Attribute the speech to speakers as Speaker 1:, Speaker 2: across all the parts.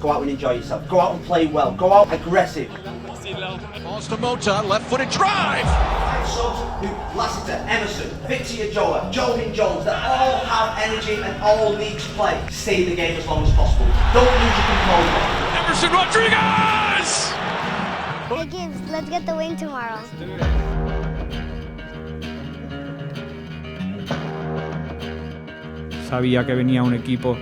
Speaker 1: go out and enjoy yourself. Go out and play well. Go out aggressive.
Speaker 2: Balls to Mota, left-footed drive!
Speaker 1: Subs who Lassiter, Emerson, Victor Joa, Jovin Jones, that all have energy and all need to play. Stay in the game as long as possible. Don't lose your composure.
Speaker 2: Emerson Rodriguez!
Speaker 3: Hey kids, let's get the win tomorrow.
Speaker 4: Sabía que venía un equipo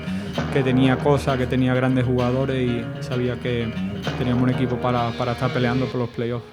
Speaker 4: que tenía cosas, que tenía grandes jugadores y sabía que teníamos un equipo para estar peleando por los playoffs.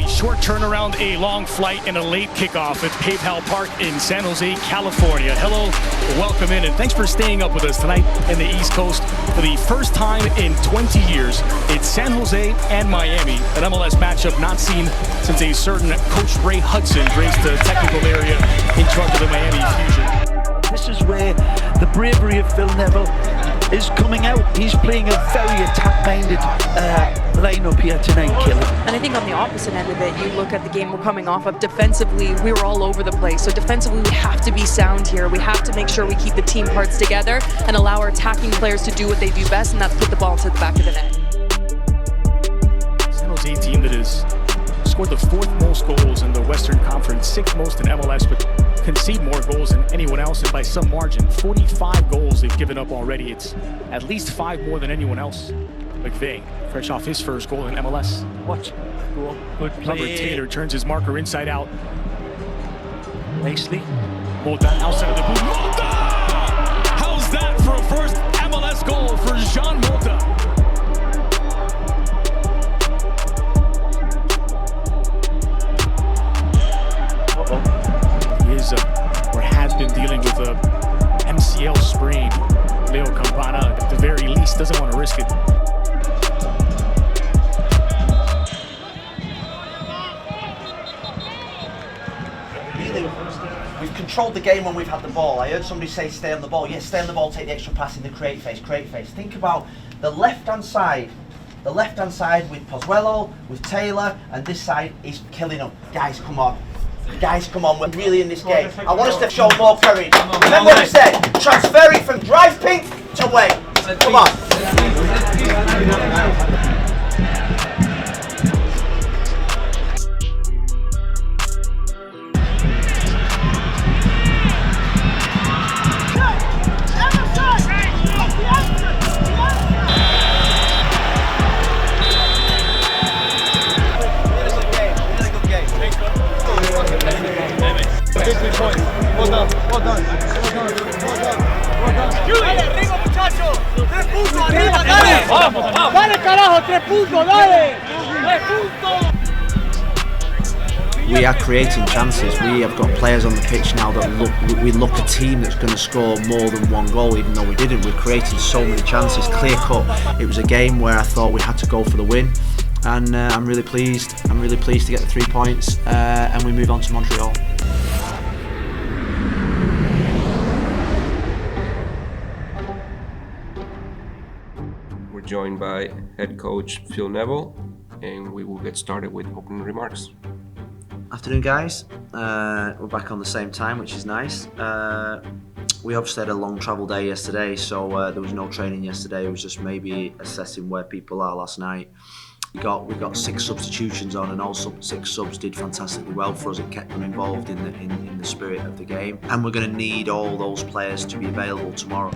Speaker 5: Short turnaround, a long flight, and a late kickoff at PayPal Park in San Jose, California. Hello, welcome in, and thanks for staying up with us tonight in the East Coast. For the first time in 20 years, it's San Jose and Miami, an MLS matchup not seen since a certain Coach Ray Hudson graced the technical area in charge of the Miami Fusion.
Speaker 6: This is where the bravery of Phil Neville is coming out. He's playing a very attack-minded lineup here tonight, Kelly.
Speaker 7: And I think on the opposite end of it, you look at the game we're coming off of. Defensively, we were all over the place. So defensively, we have to be sound here. We have to make sure we keep the team parts together and allow our attacking players to do what they do best, and that's put the ball into the back of the net.
Speaker 5: San Jose team that has scored the fourth most goals in the Western Conference, sixth most in MLS, but concede more goals than anyone else, and by some margin. 45 goals they've given up already. It's at least 5 more than anyone else. McVeigh, fresh off his first goal in MLS.
Speaker 6: Watch. Good play.
Speaker 5: Robert Taylor turns his marker inside out.
Speaker 6: Nicely.
Speaker 5: Mota outside of the boot. Mota! How's that for a first MLS goal for Jean Mota? He is, or has been dealing with a MCL sprain. Leo Campana, at the very least, doesn't want to risk it.
Speaker 1: We've controlled the game when we've had the ball. I heard somebody say stay on the ball. Yes, stay on the ball, take the extra pass in the create phase. Think about the left-hand side. The left-hand side with Pozuelo, with Taylor, and this side is killing them. Guys, come on. Guys, come on, we're really in this game. I want us to show more courage. Remember what I said, transferring from drive pink to wait. Come on. We are creating chances. We have got players on the pitch now that look a team that's going to score more than one goal, even though we didn't. We're creating so many chances, clear cut. It was a game where I thought we had to go for the win, and I'm really pleased. I'm really pleased to get the 3 points, and we move on to Montreal.
Speaker 8: We're joined by head coach Phil Neville, and we will get started with opening remarks.
Speaker 1: Afternoon, guys. We're back on the same time, which is nice. We obviously had a long travel day yesterday, so there was no training yesterday. It was just maybe assessing where people are last night. We got 6 substitutions on, and all 6 subs did fantastically well for us. It kept them involved in the spirit of the game, and we're going to need all those players to be available tomorrow.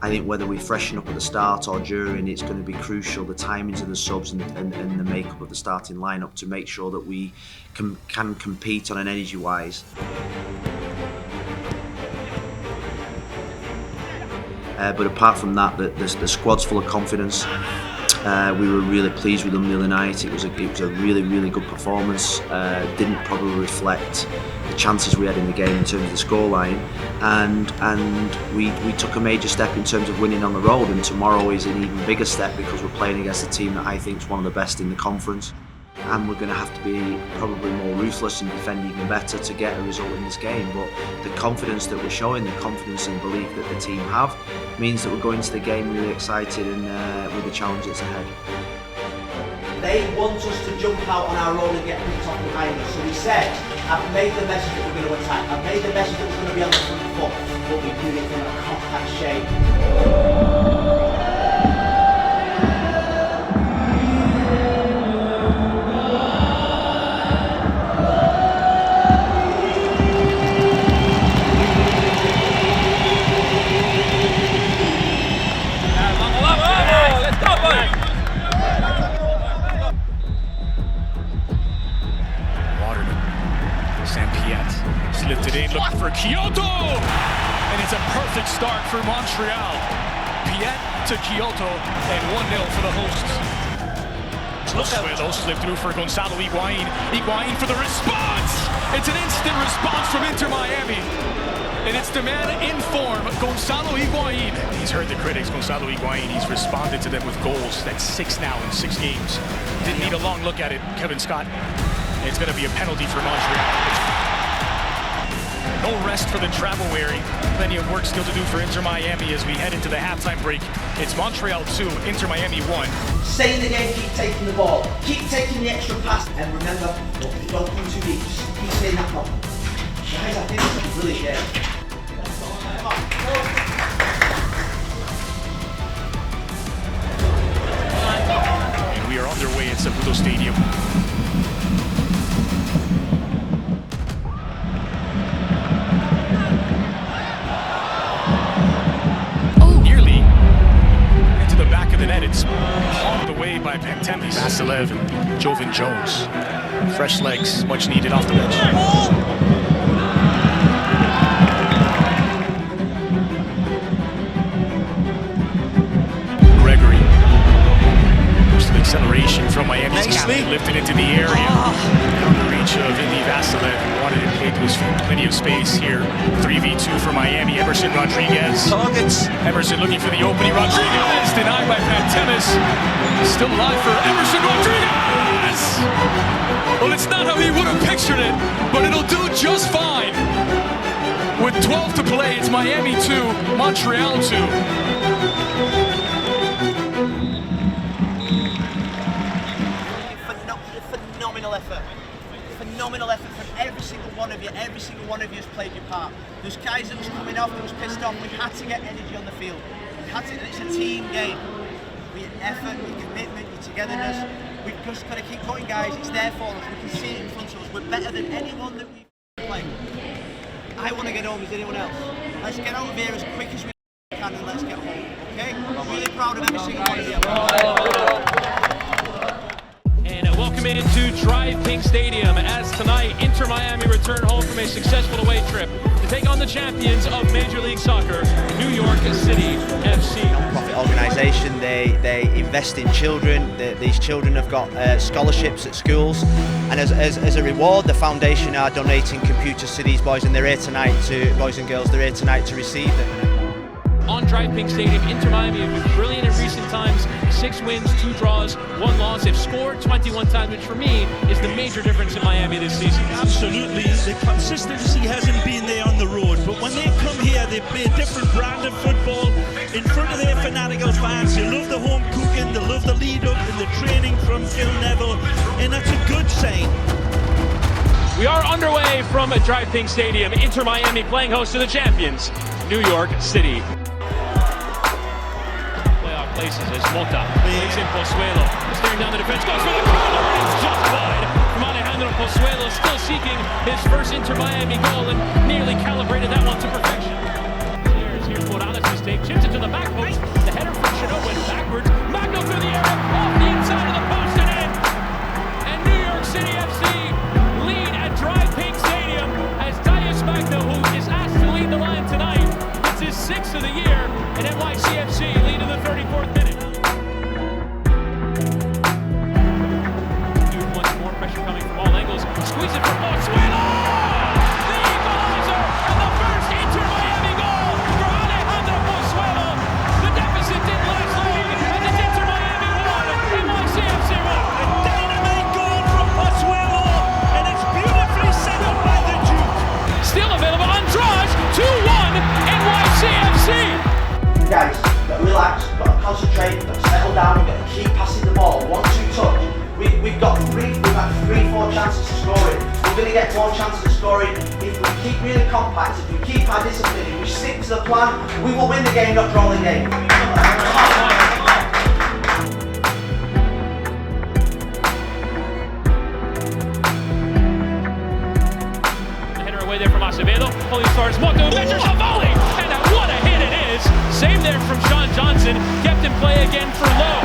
Speaker 1: I think whether we freshen up at the start or during, it's going to be crucial, the timings of the subs and the makeup of the starting lineup, to make sure that we can compete on an energy-wise. But apart from that, the squad's full of confidence. We were really pleased with them the other night. It was a really, really good performance. Didn't probably reflect the chances we had in the game in terms of the scoreline, and we took a major step in terms of winning on the road. And tomorrow is an even bigger step, because we're playing against a team that I think is one of the best in the conference. And we're going to have to be probably more ruthless and defend even better to get a result in this game. But the confidence that we're showing, the confidence and belief that the team have, means that we're going into the game really excited and with the challenge that's ahead. They want us to jump out on our own and get picked off behind us. So we said, I've made the message that we're going to attack. I've made the message that we're going to be on the front foot, but we do it in a compact shape.
Speaker 5: Lifted in, looking for Kyoto! And it's a perfect start for Montreal. Piet to Kyoto, and 1-0 for the hosts. Suelo slipped through for Gonzalo Higuain. Higuain for the response! It's an instant response from Inter Miami. And it's the man in form, Gonzalo Higuain. He's heard the critics, Gonzalo Higuain. He's responded to them with goals. That's 6 now in 6 games. Didn't need a long look at it, Kevin Scott. It's going to be a penalty for Montreal. No rest for the travel-weary. Plenty of work still to do for Inter Miami as we head into the halftime break. It's Montreal 2, Inter Miami 1.
Speaker 1: Stay in the game, keep taking the ball, keep taking the extra pass, and remember, don't come too deep, just keep saying that problem. Guys, I think it's a brilliant game.
Speaker 5: And we are underway at Saputo Stadium. It's hauled away by Pantemis, Vasilev, and Jovan Jones. Fresh legs, much needed off the bench. Gregory. Some acceleration from Miami's captain, lifted into the area. Out of reach of Indy Vasilev, who wanted to play to his feet. Plenty of space here. 3v2 for Miami. Emerson Rodriguez.
Speaker 6: Targets.
Speaker 5: Emerson looking for the opening. Rodriguez denied by Pantemis. Still alive for Emerson Rodriguez! Well, it's not how he would have pictured it, but it'll do just fine. With 12 to play, it's Miami 2, Montreal 2.
Speaker 1: Phenomenal effort from every single one of you. Every single one of you has played your part. There's guys that was coming off, that was pissed off. We had to get energy on the field. We had to, and it's a team game. With your effort, your commitment, your togetherness. We've just got to keep going, guys. It's there for us. We can see it in front of us. We're better than anyone that we play. I want to get home as anyone else. Let's get out of here as quick as we can and let's get home. Okay? I'm really proud of every single one of you.
Speaker 9: Welcome into Drive Pink Stadium as tonight Inter Miami return home from a successful away trip to take on the champions of Major League Soccer, New York City FC.
Speaker 1: Non-profit organisation, they invest in children. These children have got scholarships at schools, and as a reward, the foundation are donating computers to these boys, and they're here tonight boys and girls. They're here tonight to receive them.
Speaker 9: On Drive Pink Stadium, Inter Miami have been brilliant in recent times. 6 wins, 2 draws, 1 loss. They've scored 21 times, which for me is the major difference in Miami this season.
Speaker 10: Absolutely. The consistency hasn't been there on the road, but when they come here, they play a different brand of football in front of their fanatical fans. They love the home cooking, they love the lead up and the training from Phil Neville, and that's a good sign.
Speaker 9: We are underway from Drive Pink Stadium. Inter Miami playing host to the champions, New York City. places as Mota plays in Pozuelo. Staring down the defense, goes for the corner, and it's just wide from Alejandro Pozuelo, still seeking his first Inter Miami goal and nearly calibrated that one to perfection. Here's Morales' mistake, chips it to the back post. The header from Chanot went backwards. Magno through the area, off the inside of the post and in. And New York City FC lead at Drive Pink Stadium as Dias Magno, who is asked to lead the line tonight, gets his 6th of the year, and NYCFC lead in the 34th minute. Once more pressure coming from all angles. Squeeze it from Pozuelo! The equalizer and the first Inter Miami goal for Alejandro Pozuelo. The deficit didn't last long as it's Inter Miami 1, NYCFC 1.
Speaker 10: A dynamite goal from Pozuelo, and it's beautifully set up by the Duke.
Speaker 9: Still available on draws, 2-1 NYCFC.
Speaker 1: Guys, got to relax, got to concentrate, got to settle down, we've got to keep passing the ball, 1-2 touch. We've had 3-4 chances to score it. We're going to get more chances of scoring if we keep really compact, if we keep our discipline, if we stick to the plan, we will win the game, not draw the game.
Speaker 9: The header away there from Acevedo, only stars Mota, measures a volley, and what a hit it is! Save there from Sean Johnson, kept in play again for Lowe.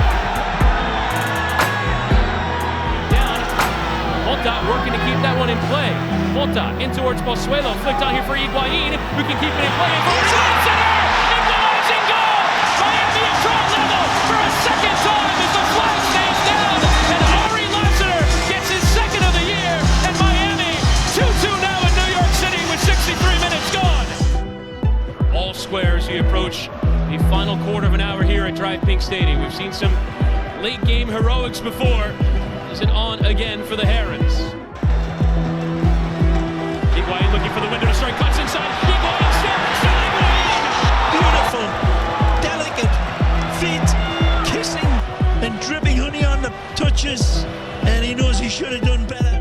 Speaker 9: Mota working to keep that one in play. Mota in towards Pozuelo, flicked on here for Higuain, who can keep it in play. Equalizing goal! Miami at draw level for a second time as the flag stays down, and Ari Lassiter gets his 2nd of the year, and Miami 2-2 now in New York City with 63 minutes gone. All square as we approach the final quarter of an hour here at Drive Pink Stadium. We've seen some late game heroics before. Is it on again for the Herons? Higuain looking for the window to strike, cuts inside. Higuain still Higuain!
Speaker 10: Beautiful, delicate feet, kissing and dripping honey on the touches, and he knows he should have done better.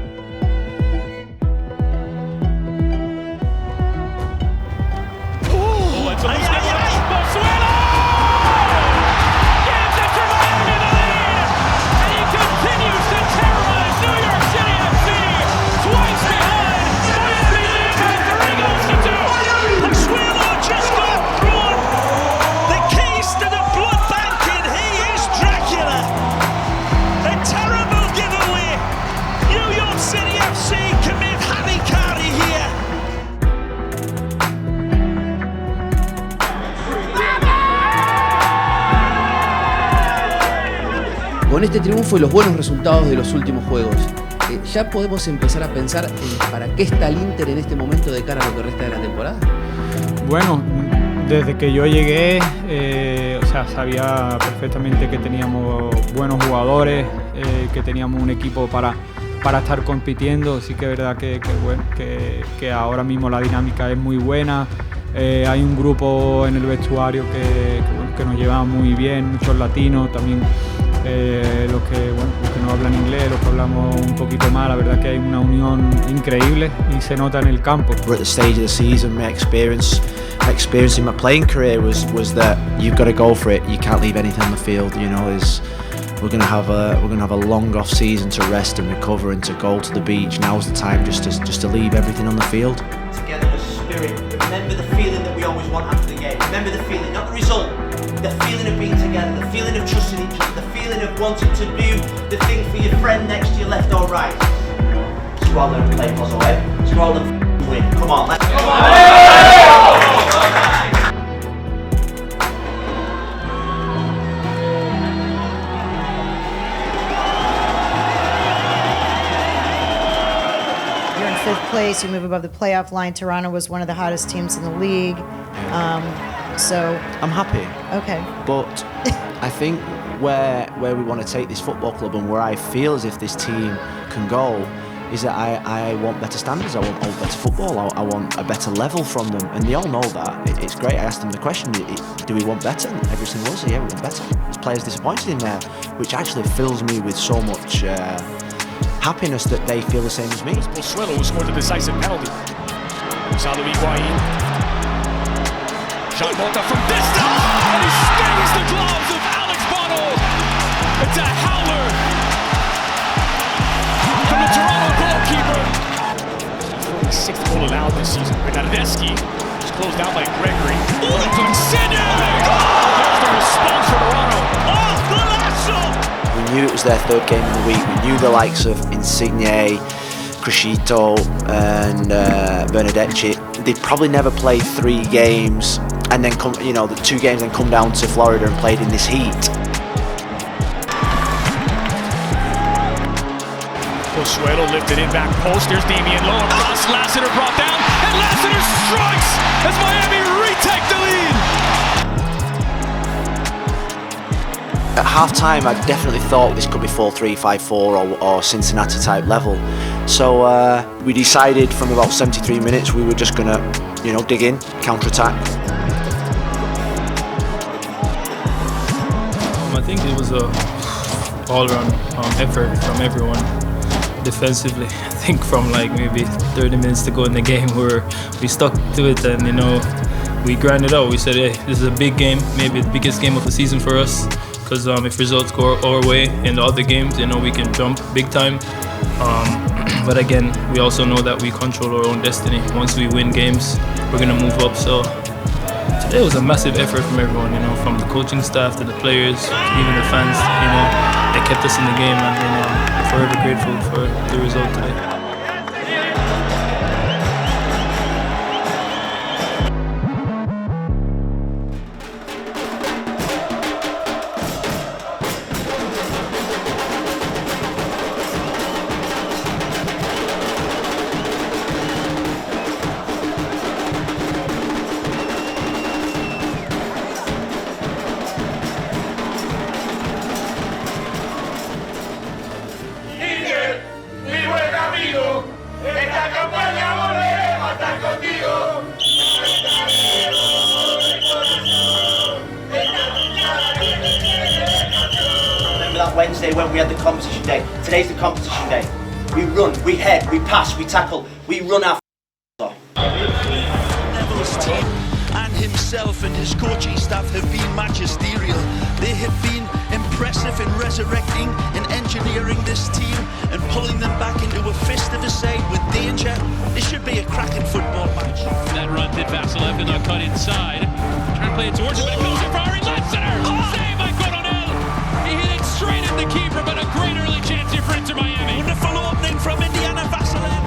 Speaker 9: Oh, it's a Pozuelo! Gives it to Miami the lead! And he continues to terrorize New York City FC! Twice behind! Miami leads by 3 goals to 2!
Speaker 10: Pozuelo just got thrown the keys to the blood bank, and he is Dracula. A terrible giveaway. New York City FC commit harikari here.
Speaker 11: Con este triunfo y los buenos resultados de los últimos juegos, ¿ya podemos empezar a pensar en para qué está el Inter en este momento de cara a lo que resta de la temporada?
Speaker 4: Bueno, desde que yo llegué, sabía perfectamente que teníamos buenos jugadores, que teníamos un equipo para estar compitiendo. Sí que es verdad que ahora mismo la dinámica es muy buena. Hay un grupo en el vestuario que nos lleva muy bien, muchos latinos también. Los que no hablan inglés, los que hablamos un poquito más, la verdad que hay una unión increíble y se nota en el campo.
Speaker 12: We're at the stage of the season, my experience in my playing career was that you've got to go for it. You can't leave anything on the field. You know, we're gonna have a long off season to rest and recover and to go to the beach. Now's the time just to leave everything on the field.
Speaker 1: Together as spirit. Remember the feeling that we always want after the game. Remember the feeling, not the result. The feeling of being together, the feeling of trusting each other, the feeling of wanting to do the thing for your friend next to your left or right. Let's go out there and play puzzle, eh? Let's go out there and win. Come on, let's go.
Speaker 13: You're in 5th place, you move above the playoff line. Toronto was one of the hottest teams in the league. So
Speaker 12: I'm happy.
Speaker 13: Okay.
Speaker 12: But I think where we want to take this football club and where I feel as if this team can go is that I want better standards, I want better football, I want a better level from them, and they all know that. It's great. I asked them the question, do we want better? And every single one said, yeah, we want better. There's players disappointed in there, which actually fills me with so much happiness that they feel the same as me.
Speaker 5: Pozuelo who scored the decisive penalty. Gonzalo Higuain. Jean Mota from distance, and he stings the gloves of Alex this season. Bernardeschi is closed out by Gregory. Into Insigne! There's the response from Toronto. Oh, Golasso!
Speaker 12: We knew it was their third game in the week. We knew the likes of Insigne, Crescito and Bernardeschi, they'd probably never played 3 games and then come, the 2 games and come down to Florida and played in this heat.
Speaker 5: Pozuelo lifted in back post. There's Damian Lowe across. Lassiter brought down, and Lassiter strikes as Miami retake the lead.
Speaker 12: At half-time, I definitely thought this could be 4-3, 5-4 or Cincinnati type level. So we decided from about 73 minutes we were just going to, dig in, counter-attack.
Speaker 14: I think it was a all-around effort from everyone. Defensively, I think from like maybe 30 minutes to go in the game we stuck to it and we grinded out. We said, hey, this is a big game, maybe the biggest game of the season for us, because if results go our way in the other games, we can jump big time. But again, we also know that we control our own destiny. Once we win games, we're gonna move up. So today was a massive effort from everyone, from the coaching staff to the players, even the fans. They kept us in the game, and I'm forever grateful for the result today.
Speaker 1: Wednesday when we had the competition day. Today's the competition day. We run, we head, we pass, we tackle, we run our off.
Speaker 6: Neville's team and himself and his coaching staff have been magisterial. They have been impressive in resurrecting and engineering this team and pulling them back into a fist of a side with danger. This should be a cracking football match.
Speaker 9: That run did Vasilev and cut inside. Trying to play it towards him, but it goes to Ferrari Lassiter. Save by Coronel. He hit it straight at the keeper, but a great early chance here for Inter Miami.
Speaker 6: Wonderful opening from Indiana Vasilev.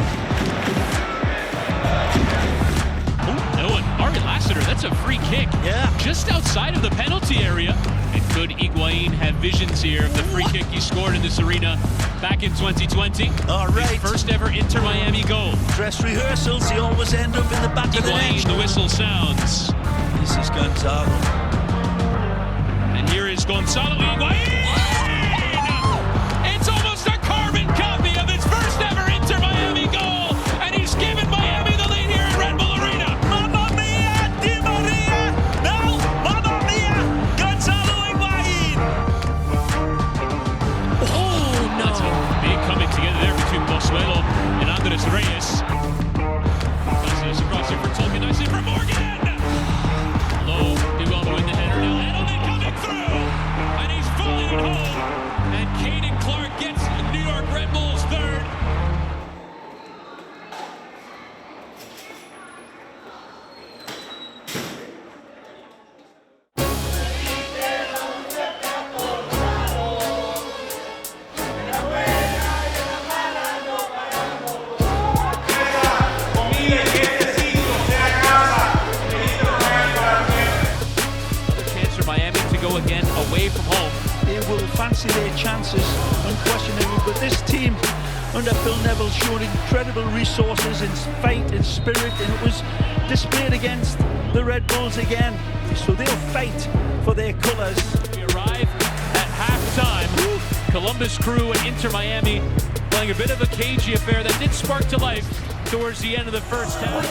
Speaker 9: Ari Lassiter, that's a free kick.
Speaker 6: Yeah.
Speaker 9: Just outside of the penalty area. And could Higuain have visions here of the free kick he scored in this arena back in 2020?
Speaker 6: All right.
Speaker 9: His first ever Inter Miami goal.
Speaker 6: Dress rehearsals, they always end up in the back of the net.
Speaker 9: The whistle sounds.
Speaker 6: This is Gonzalo.
Speaker 9: And here is Gonzalo Higuain. It's almost a carbon copy of his first ever Inter Miami goal. And he's given Miami the lead here at Red Bull Arena.
Speaker 6: Mamma mia, Di Maria. No, mamma mia, Gonzalo Higuain.
Speaker 9: Oh, no. That's a big coming together there between Pozuelo and Andres Reyes. Nice across here for Tolkien, nice for Morgan. Low, do well to win the header now. Edelman coming through. And he's falling at home. And Caden Clark gets New York Red Bulls third. Again away from home.
Speaker 6: They will fancy their chances, unquestionably, but this team under Phil Neville showed incredible resources in fight and spirit, and it was displayed against the Red Bulls again. So they'll fight for their colours.
Speaker 9: We arrive at halftime. Columbus Crew and Inter Miami playing a bit of a cagey affair that did spark to life towards the end of the first half.